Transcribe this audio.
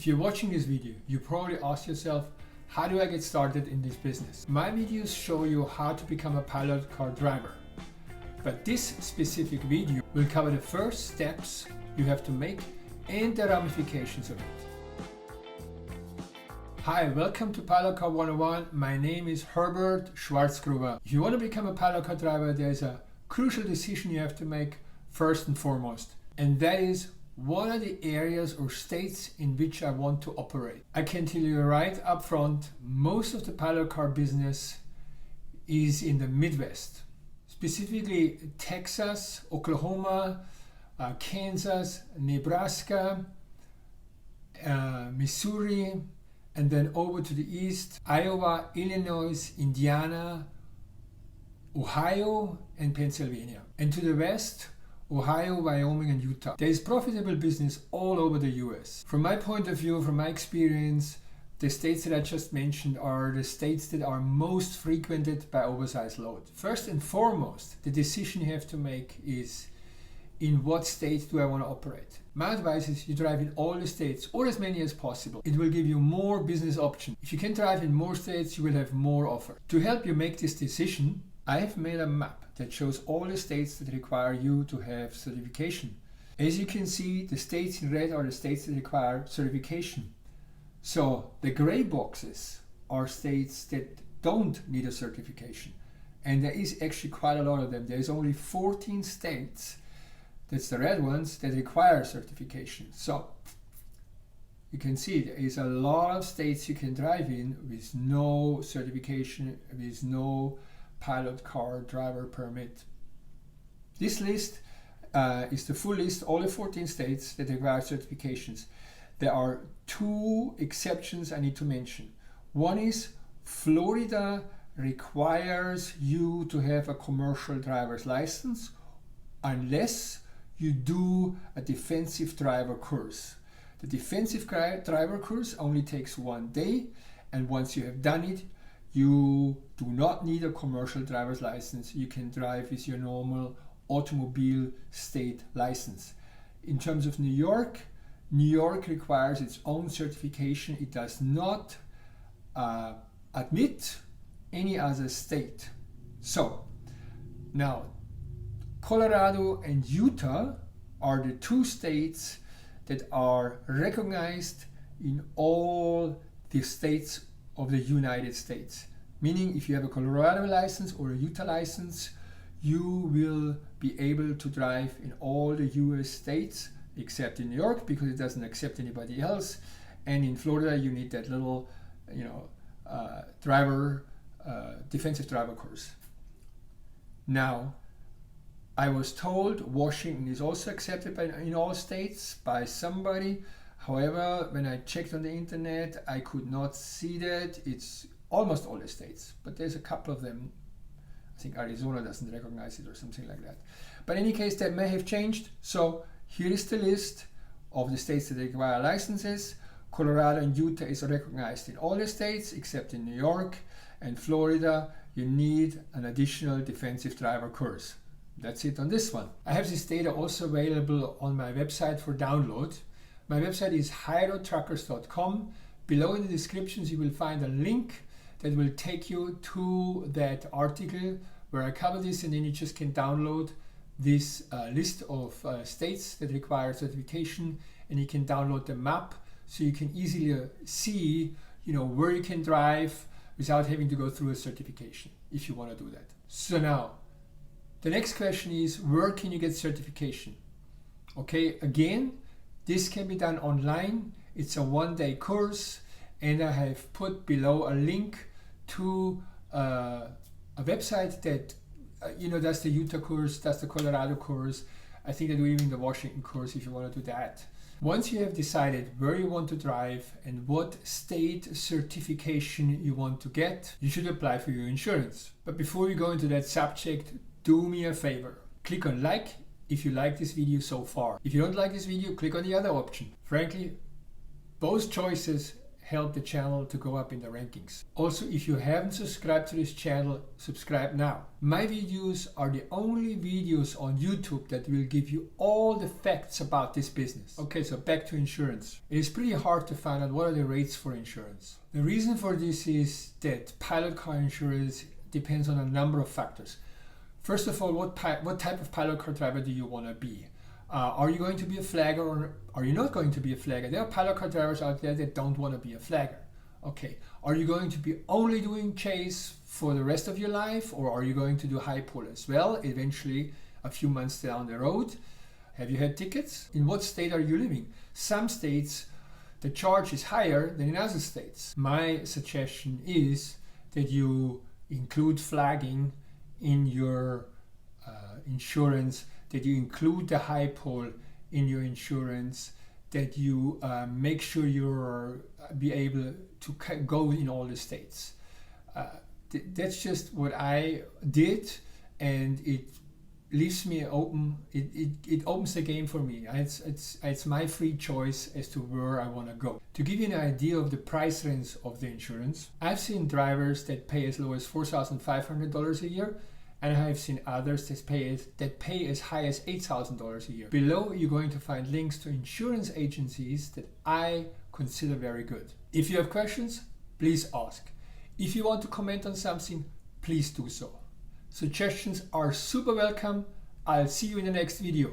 If you're watching this video, you probably ask yourself, how do I get started in this business? My videos show you how to become a pilot car driver. But this specific video will cover the first steps you have to make and the ramifications of it. Hi, welcome to Pilot Car 101. My name is Herbert Schwarzgruber. If you want to become a pilot car driver, there's a crucial decision you have to make first and foremost. And that is, what are the areas or states in which I want to operate? I can tell you right up front, most of the pilot car business is in the Midwest. Specifically Texas, Oklahoma, Kansas, Nebraska, Missouri, and then over to the east, Iowa, Illinois, Indiana, Ohio, and Pennsylvania. And to the west, Ohio, Wyoming, and Utah. There is profitable business all over the US. From my point of view, from my experience, the states that I just mentioned are the states that are most frequented by oversized load. First and foremost, the decision you have to make is, in what state do I want to operate? My advice is you drive in all the states, or as many as possible. It will give you more business options. If you can drive in more states, you will have more offer. To help you make this decision, I have made a map that shows all the states that require you to have certification. As you can see, the states in red are the states that require certification. So the gray boxes are states that don't need a certification. And there is actually quite a lot of them. There's only 14 states, that's the red ones, that require certification. So you can see there is a lot of states you can drive in with no certification, with no pilot car driver permit. This list is the full list, all the 14 states that require certifications. There are two exceptions I need to mention. One is Florida requires you to have a commercial driver's license unless you do a defensive driver course. The defensive driver course only takes 1 day, and once you have done it, you do not need a commercial driver's license. You can drive with your normal automobile state license. In terms of New York requires its own certification. It does not admit any other state. So now, Colorado and Utah are the two states that are recognized in all the states of the United States. Meaning, if you have a Colorado license or a Utah license, you will be able to drive in all the US states except in New York, because it doesn't accept anybody else. And in Florida, you need that little, defensive driver course. Now, I was told Washington is also accepted in all states by somebody. However, when I checked on the internet, I could not see that. It's almost all the states, but there's a couple of them. I think Arizona doesn't recognize it or something like that. But in any case, that may have changed. So here is the list of the states that require licenses. Colorado and Utah is recognized in all the states except in New York, and Florida, you need an additional defensive driver course. That's it on this one. I have this data also available on my website for download. My website is hirotruckers.com. Below in the descriptions you will find a link that will take you to that article where I cover this, and then you just can download this list of states that require certification, and you can download the map so you can easily see where you can drive without having to go through a certification if you want to do that. So now, the next question is, where can you get certification? Okay, again, this can be done online. It's a 1-day course, and I have put below a link to a website that does the Utah course, does the Colorado course. I think they do even the Washington course if you want to do that. Once you have decided where you want to drive and what state certification you want to get, you should apply for your insurance. But before you go into that subject, do me a favor. Click on like if you like this video so far. If you don't like this video, click on the other option. Frankly, both choices help the channel to go up in the rankings. Also, if you haven't subscribed to this channel, subscribe now. My videos are the only videos on YouTube that will give you all the facts about this business. Okay, so back to insurance. It is pretty hard to find out what are the rates for insurance. The reason for this is that pilot car insurance depends on a number of factors. First of all, what type of pilot car driver do you want to be? Are you going to be a flagger or are you not going to be a flagger? There are pilot car drivers out there that don't want to be a flagger. Okay, are you going to be only doing chase for the rest of your life, or are you going to do high pull as well eventually a few months down the road? Have you had tickets? In what state are you living? Some states the charge is higher than in other states. My suggestion is that you include flagging in your insurance, that you include the high pull in your insurance, that you make sure you're be able to go in all the states. That's just what I did, and it leaves me open. It opens the game for me. It's my free choice as to where I want to go. To give you an idea of the price range of the insurance, I've seen drivers that pay as low as $4,500 a year, and I have seen others that pay as high as $8,000 a year. Below, you're going to find links to insurance agencies that I consider very good. If you have questions, please ask. If you want to comment on something, please do so. Suggestions are super welcome. I'll see you in the next video.